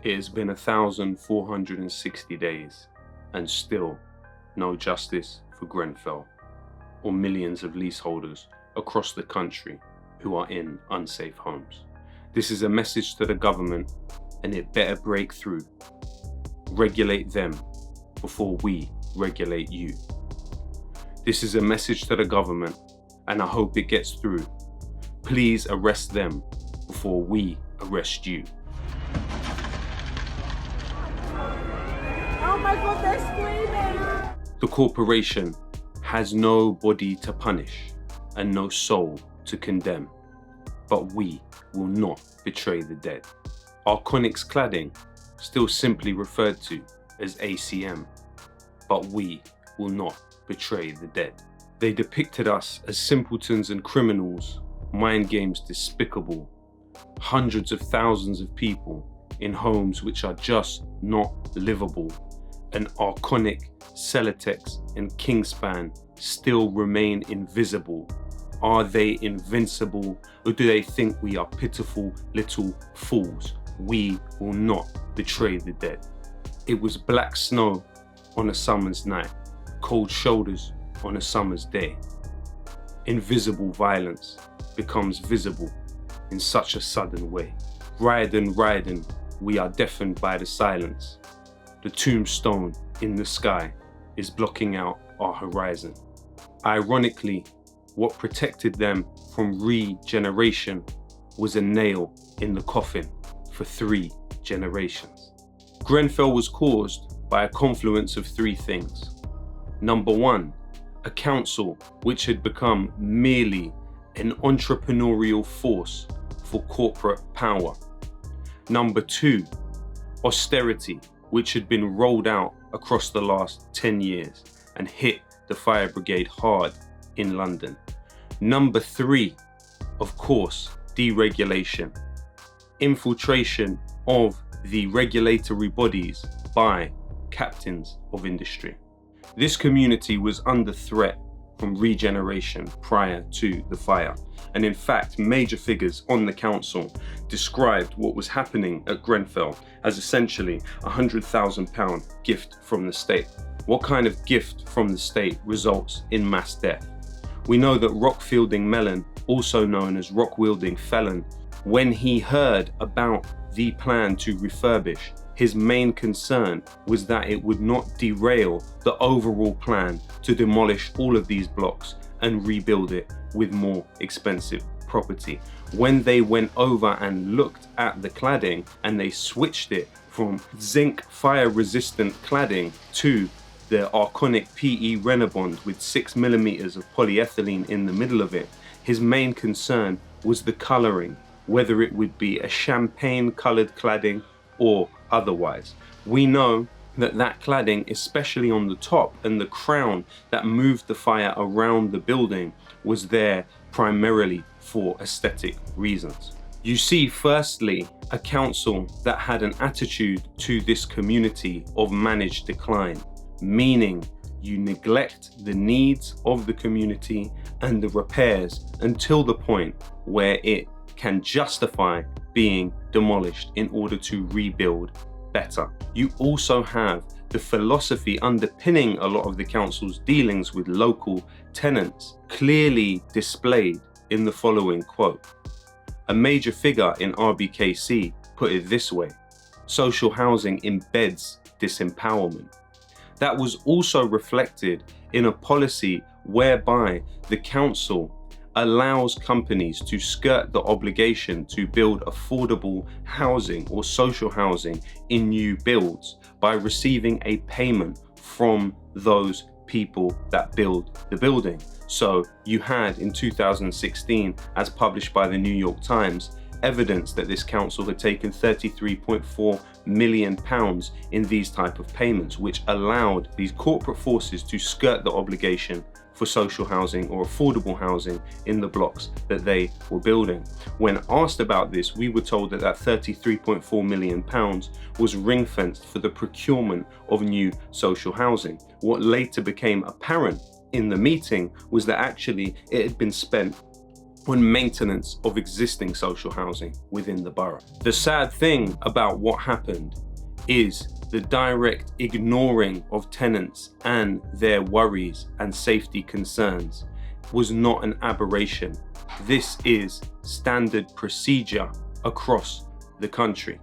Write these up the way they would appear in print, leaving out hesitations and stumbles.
It has been 1,460 days and still no justice for Grenfell or millions of leaseholders across the country who are in unsafe homes. This is a message to the government, and it better break through. Regulate them before we regulate you. This is a message to the government, and I hope it gets through. Please arrest them before we arrest you. Oh my God, they're screaming! The corporation has no body to punish and no soul to condemn, but we will not betray the dead. Arconic's cladding, still simply referred to as ACM, but we will not betray the dead. They depicted us as simpletons and criminals, mind games despicable, hundreds of thousands of people in homes which are just not livable, and Arconic, Celotex and Kingspan still remain invisible. Are they invincible, or do they think we are pitiful little fools? We will not betray the dead. It was black snow on a summer's night, cold shoulders on a summer's day. Invisible violence becomes visible in such a sudden way. Riding, we are deafened by the silence. The tombstone in the sky is blocking out our horizon. Ironically, what protected them from regeneration was a nail in the coffin for 3 generations. Grenfell was caused by a confluence of 3 things. Number 1, a council which had become merely an entrepreneurial force for corporate power. Number 2, austerity, which had been rolled out across the last 10 years and hit the fire brigade hard in London. Number 3, of course, deregulation, infiltration of the regulatory bodies by captains of industry. This community was under threat from regeneration prior to the fire, and in fact major figures on the council described what was happening at Grenfell as essentially £100,000 gift from the state. What kind of gift from the state results in mass death? We know that Rock-Fielding Mellon, also known as Rock-Wielding Felon, when he heard about the plan to refurbish, his main concern was that it would not derail the overall plan to demolish all of these blocks and rebuild it with more expensive property. When they went over and looked at the cladding and they switched it from zinc fire resistant cladding to the Arconic PE Renabond with 6mm of polyethylene in the middle of it, his main concern was the colouring, whether it would be a champagne coloured cladding or otherwise. We know that cladding, especially on the top and the crown that moved the fire around the building, was there primarily for aesthetic reasons. You see, firstly, a council that had an attitude to this community of managed decline, meaning you neglect the needs of the community and the repairs until the point where it can justify being demolished in order to rebuild better. You also have the philosophy underpinning a lot of the council's dealings with local tenants clearly displayed in the following quote. A major figure in RBKC put it this way: social housing embeds disempowerment. That was also reflected in a policy whereby the council allows companies to skirt the obligation to build affordable housing or social housing in new builds by receiving a payment from those people that build the building. So you had in 2016, as published by the New York Times, evidence that this council had taken £33.4 million in these type of payments, which allowed these corporate forces to skirt the obligation for social housing or affordable housing in the blocks that they were building. When asked about this, we were told that £33.4 million was ring-fenced for the procurement of new social housing. What later became apparent in the meeting was that actually it had been spent on maintenance of existing social housing within the borough. The sad thing about what happened is the direct ignoring of tenants and their worries and safety concerns was not an aberration. This is standard procedure across the country.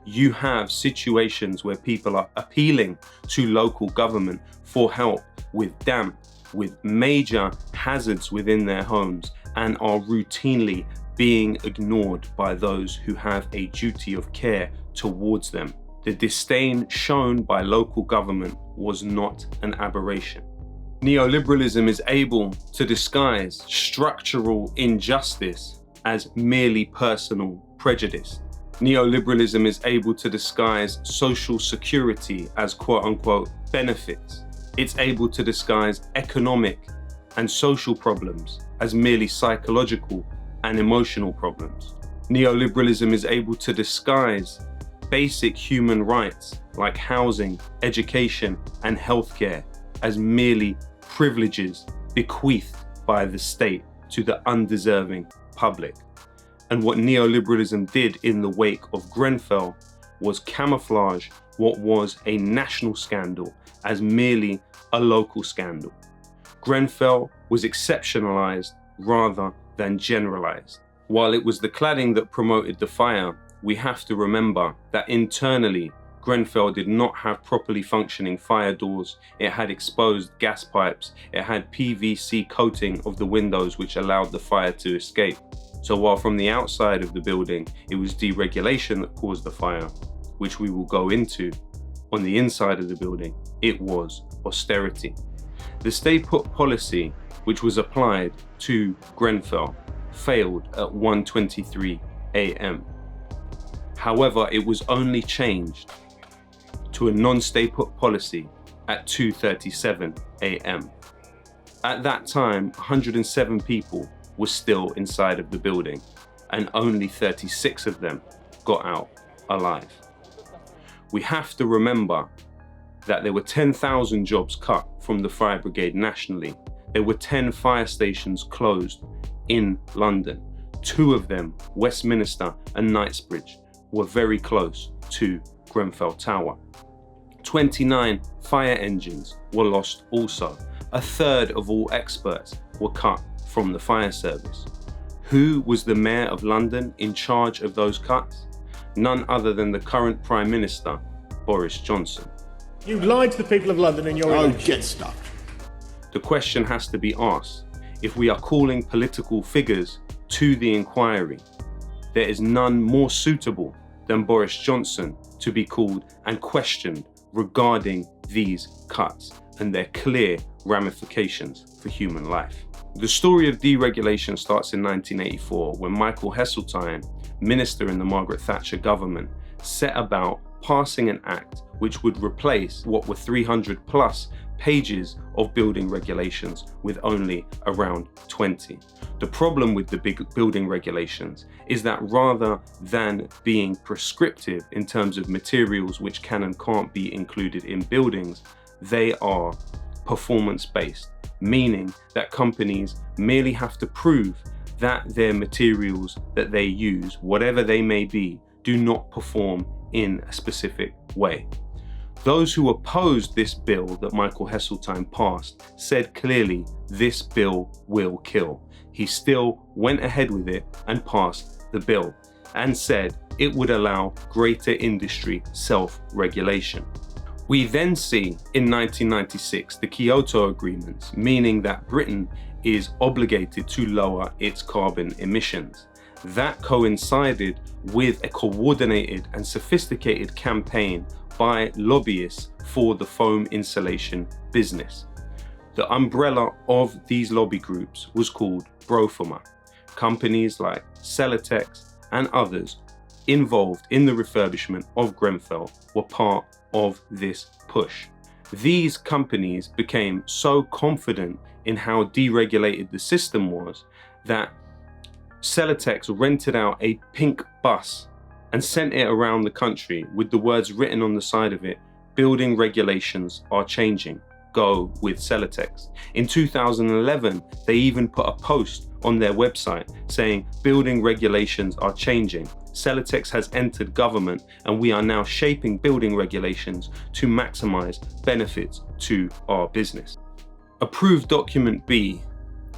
You have situations where people are appealing to local government for help with damp, with major hazards within their homes, and are routinely being ignored by those who have a duty of care towards them. The disdain shown by local government was not an aberration. Neoliberalism is able to disguise structural injustice as merely personal prejudice. Neoliberalism is able to disguise social security as quote-unquote benefits. It's able to disguise economic and social problems as merely psychological and emotional problems. Neoliberalism is able to disguise basic human rights like housing, education, and healthcare as merely privileges bequeathed by the state to the undeserving public. And what neoliberalism did in the wake of Grenfell was camouflage what was a national scandal as merely a local scandal. Grenfell was exceptionalized rather than generalized. While it was the cladding that promoted the fire, we have to remember that internally, Grenfell did not have properly functioning fire doors. It had exposed gas pipes. It had PVC coating of the windows which allowed the fire to escape. So while from the outside of the building, it was deregulation that caused the fire, which we will go into, on the inside of the building, it was austerity. The stay put policy, which was applied to Grenfell, failed at 1:23 a.m. However, it was only changed to a non-stay put policy at 2:37 a.m. At that time, 107 people were still inside of the building, and only 36 of them got out alive. We have to remember that there were 10,000 jobs cut from the fire brigade nationally. There were 10 fire stations closed in London. 2 of them, Westminster and Knightsbridge, were very close to Grenfell Tower. 29 fire engines were lost also. A third of all experts were cut from the fire service. Who was the Mayor of London in charge of those cuts? None other than the current Prime Minister, Boris Johnson. You lied to the people of London in your election. Get stuffed. The question has to be asked, if we are calling political figures to the inquiry, there is none more suitable than Boris Johnson to be called and questioned regarding these cuts and their clear ramifications for human life. The story of deregulation starts in 1984 when Michael Heseltine, minister in the Margaret Thatcher government, set about passing an act which would replace what were 300 plus pages of building regulations with only around 20. The problem with the big building regulations is that rather than being prescriptive in terms of materials which can and can't be included in buildings, they are performance-based, meaning that companies merely have to prove that their materials that they use, whatever they may be, do not perform in a specific way. Those who opposed this bill that Michael Heseltine passed said clearly, this bill will kill. He still went ahead with it and passed the bill and said it would allow greater industry self-regulation. We then see in 1996 the Kyoto agreements, meaning that Britain is obligated to lower its carbon emissions. That coincided with a coordinated and sophisticated campaign by lobbyists for the foam insulation business. The umbrella of these lobby groups was called Brofoma. Companies like Celotex and others involved in the refurbishment of Grenfell were part of this push. These companies became so confident in how deregulated the system was that Celotex rented out a pink bus and sent it around the country with the words written on the side of it, "Building regulations are changing. Go with Celotex." In 2011, they even put a post on their website saying building regulations are changing. Celotex has entered government and we are now shaping building regulations to maximize benefits to our business. Approved Document B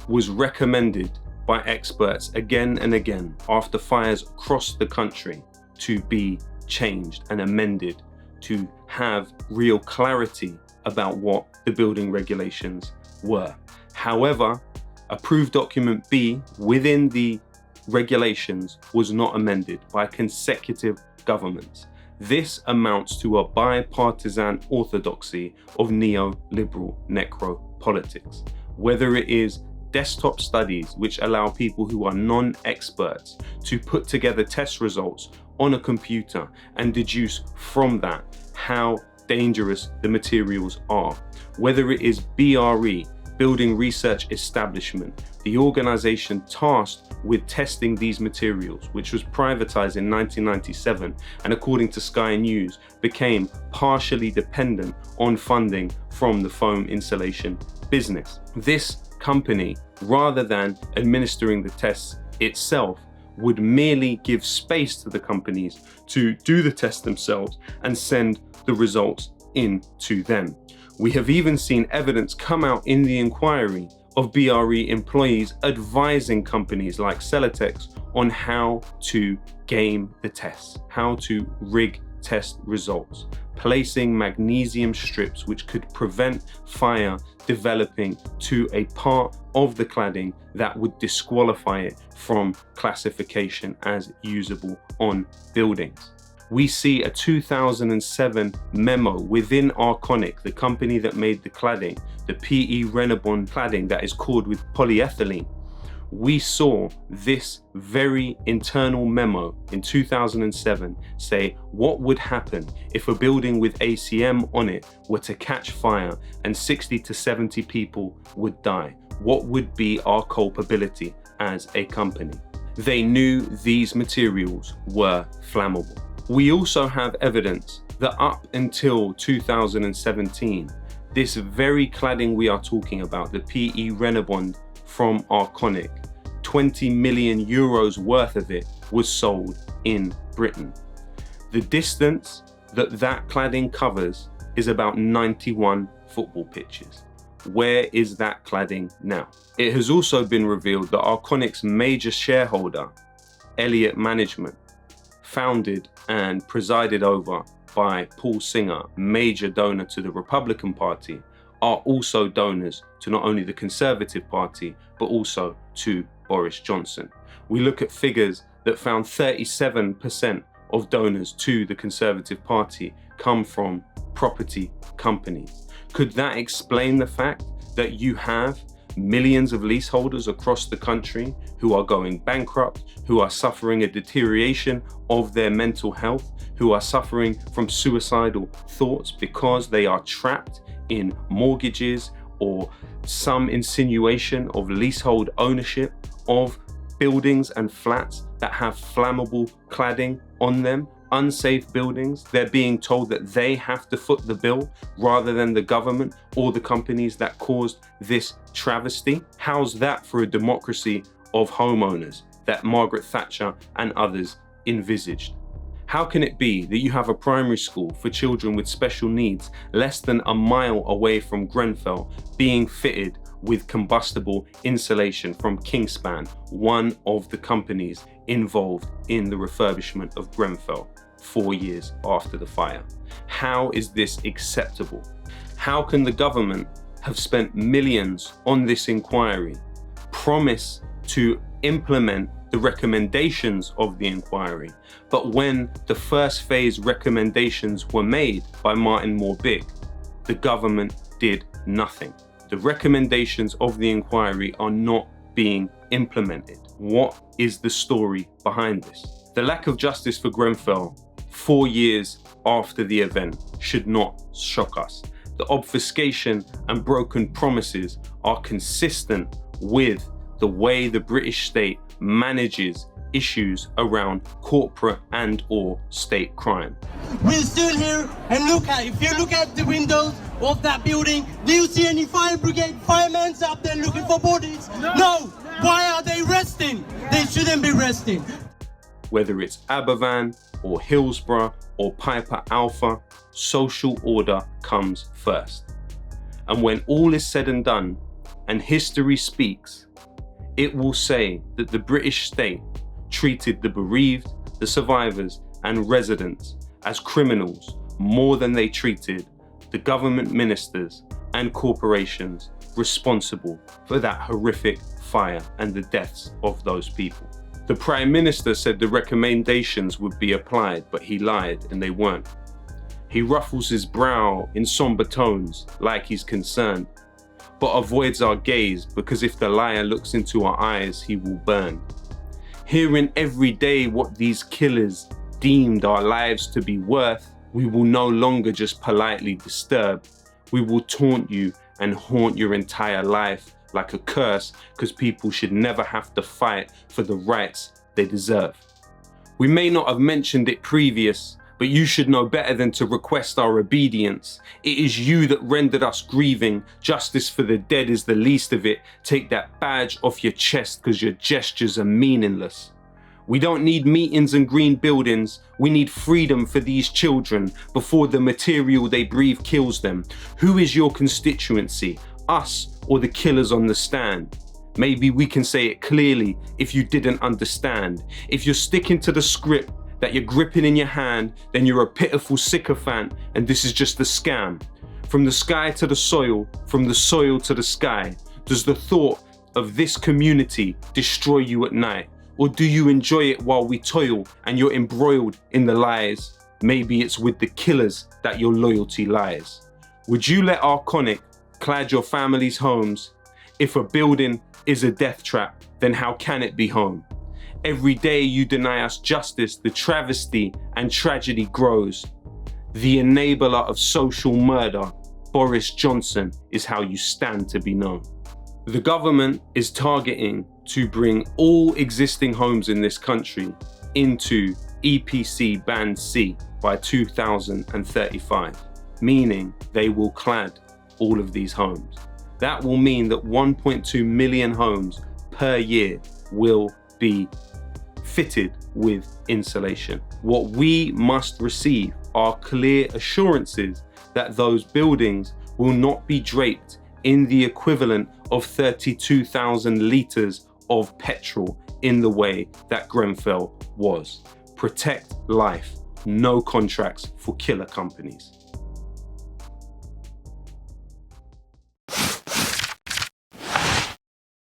was recommended by experts again and again after fires across the country to be changed and amended to have real clarity about what the building regulations were. However, Approved Document B within the regulations was not amended by consecutive governments. This amounts to a bipartisan orthodoxy of neoliberal necropolitics. Whether it is desktop studies which allow people who are non-experts to put together test results on a computer and deduce from that how dangerous the materials are. Whether it is BRE, Building Research Establishment, the organization tasked with testing these materials, which was privatized in 1997 and according to Sky News became partially dependent on funding from the foam insulation business. This company, rather than administering the tests itself, would merely give space to the companies to do the tests themselves and send the results in to them. We have even seen evidence come out in the inquiry of BRE employees advising companies like Celotex on how to game the tests, how to rig test results, placing magnesium strips which could prevent fire developing to a part of the cladding that would disqualify it from classification as usable on buildings. We see a 2007 memo within Arconic, the company that made the cladding, the PE Renabond cladding that is cored with polyethylene. We saw this very internal memo in 2007 say what would happen if a building with ACM on it were to catch fire and 60 to 70 people would die. What would be our culpability as a company? They knew these materials were flammable. We also have evidence that up until 2017, this very cladding we are talking about, the PE Renabond from Arconic, 20 million euros worth of it was sold in Britain. The distance that that cladding covers is about 91 football pitches. Where is that cladding now? It has also been revealed that Arconic's major shareholder, Elliott Management, founded and presided over by Paul Singer, major donor to the Republican Party, are also donors to not only the Conservative Party, but also to Boris Johnson. We look at figures that found 37% of donors to the Conservative Party come from property companies. Could that explain the fact that you have millions of leaseholders across the country who are going bankrupt, who are suffering a deterioration of their mental health, who are suffering from suicidal thoughts because they are trapped in mortgages or some insinuation of leasehold ownership of buildings and flats that have flammable cladding on them? Unsafe buildings, they're being told that they have to foot the bill rather than the government or the companies that caused this travesty. How's that for a democracy of homeowners that Margaret Thatcher and others envisaged? How can it be that you have a primary school for children with special needs less than a mile away from Grenfell being fitted with combustible insulation from Kingspan, one of the companies involved in the refurbishment of Grenfell 4 years after the fire? How is this acceptable? How can the government have spent millions on this inquiry, promise to implement the recommendations of the inquiry, but when the first phase recommendations were made by Martin Moore-Bick, the government did nothing? The recommendations of the inquiry are not being implemented. What is the story behind this? The lack of justice for Grenfell 4 years after the event should not shock us. The obfuscation and broken promises are consistent with the way the British state manages issues around corporate and or state crime. We're still here and if you look at the windows of that building, do you see any fire brigade firemen up there looking for bodies? No. Why are they resting? They shouldn't be resting. Whether it's Aberfan or Hillsborough or Piper Alpha, social order comes first. And when all is said and done, and history speaks, it will say that the British state treated the bereaved, the survivors, and residents as criminals more than they treated the government ministers and corporations responsible for that horrific fire and the deaths of those people. The Prime Minister said the recommendations would be applied, but he lied and they weren't. He ruffles his brow in somber tones like he's concerned, but avoids our gaze because if the liar looks into our eyes, he will burn. Hearing every day what these killers deemed our lives to be worth, we will no longer just politely disturb. We will taunt you and haunt your entire life like a curse because people should never have to fight for the rights they deserve. We may not have mentioned it previous, but you should know better than to request our obedience. It is you that rendered us grieving. Justice for the dead is the least of it. Take that badge off your chest because your gestures are meaningless. We don't need meetings and green buildings. We need freedom for these children before the material they breathe kills them. Who is your constituency? Us or the killers on the stand? Maybe we can say it clearly if you didn't understand. If you're sticking to the script that you're gripping in your hand, then you're a pitiful sycophant and this is just a scam. From the sky to the soil, from the soil to the sky. Does the thought of this community destroy you at night? Or do you enjoy it while we toil and you're embroiled in the lies? Maybe it's with the killers that your loyalty lies. Would you let Arconic clad your family's homes? If a building is a death trap, then how can it be home? Every day you deny us justice, the travesty and tragedy grows. The enabler of social murder, Boris Johnson, is how you stand to be known. The government is targeting to bring all existing homes in this country into EPC Band C by 2035, meaning they will clad all of these homes. That will mean that 1.2 million homes per year will be fitted with insulation. What we must receive are clear assurances that those buildings will not be draped in the equivalent of 32,000 litres of petrol in the way that Grenfell was. Protect life, no contracts for killer companies.